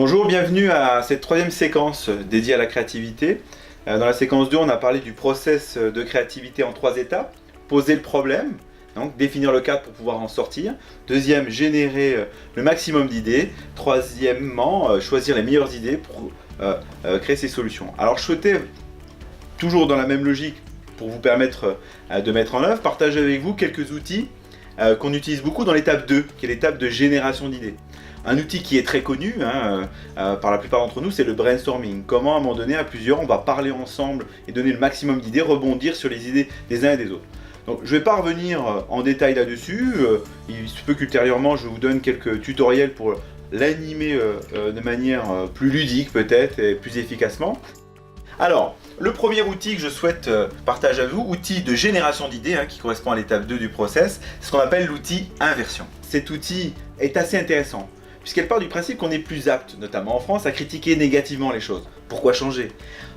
Bonjour, bienvenue à cette troisième séquence dédiée à la créativité. Dans la séquence 2, on a parlé du process de créativité en 3 étapes. Poser le problème, donc définir le cadre pour pouvoir en sortir. Deuxième, générer le maximum d'idées. Troisièmement, choisir les meilleures idées pour créer ces solutions. Alors je souhaitais, toujours dans la même logique, pour vous permettre de mettre en œuvre, partager avec vous quelques outils qu'on utilise beaucoup dans l'étape 2, qui est l'étape de génération d'idées. Un outil qui est très connu par la plupart d'entre nous, c'est le brainstorming. Comment à un moment donné, à plusieurs, on va parler ensemble et donner le maximum d'idées, rebondir sur les idées des uns et des autres. Donc je ne vais pas revenir en détail là-dessus, il se peut qu'ultérieurement je vous donne quelques tutoriels pour l'animer de manière plus ludique peut-être et plus efficacement. Alors, le premier outil que je souhaite partager avec vous, outil de génération d'idées, qui correspond à l'étape 2 du process, c'est ce qu'on appelle l'outil inversion. Cet outil est assez intéressant, puisqu'elle part du principe qu'on est plus apte, notamment en France, à critiquer négativement les choses. Pourquoi changer?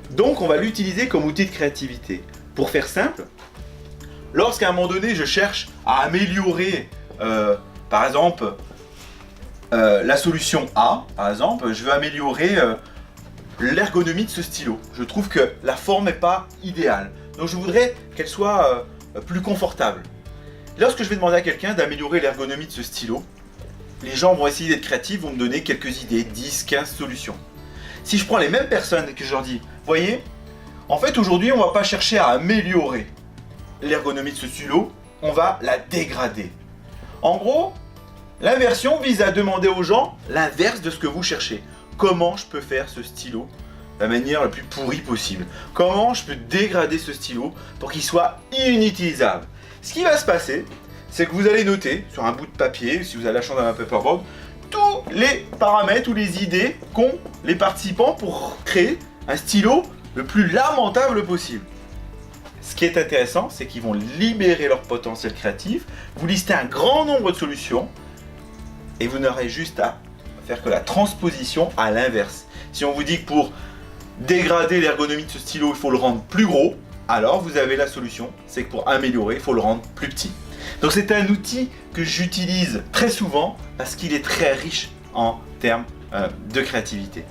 Donc on va l'utiliser comme outil de créativité. Pour faire simple, lorsqu'à un moment donné je cherche à améliorer, par exemple, la solution A, par exemple, je veux améliorer l'ergonomie de ce stylo. Je trouve que la forme n'est pas idéale. Donc je voudrais qu'elle soit plus confortable. Lorsque je vais demander à quelqu'un d'améliorer l'ergonomie de ce stylo, les gens vont essayer d'être créatifs, vont me donner quelques idées, 10, 15 solutions. Si je prends les mêmes personnes et que je leur dis, voyez, en fait aujourd'hui on ne va pas chercher à améliorer l'ergonomie de ce stylo, on va la dégrader. En gros, l'inversion vise à demander aux gens l'inverse de ce que vous cherchez. Comment je peux faire ce stylo de la manière la plus pourrie possible? Comment je peux dégrader ce stylo pour qu'il soit inutilisable? Ce qui va se passer, c'est que vous allez noter sur un bout de papier, si vous avez la chance d'avoir un paperboard, tous les paramètres ou les idées qu'ont les participants pour créer un stylo le plus lamentable possible. Ce qui est intéressant, c'est qu'ils vont libérer leur potentiel créatif, vous listez un grand nombre de solutions et vous n'aurez juste à faire que la transposition à l'inverse. Si on vous dit que pour dégrader l'ergonomie de ce stylo, il faut le rendre plus gros, alors vous avez la solution, c'est que pour améliorer, il faut le rendre plus petit. Donc c'est un outil que j'utilise très souvent parce qu'il est très riche en termes de créativité.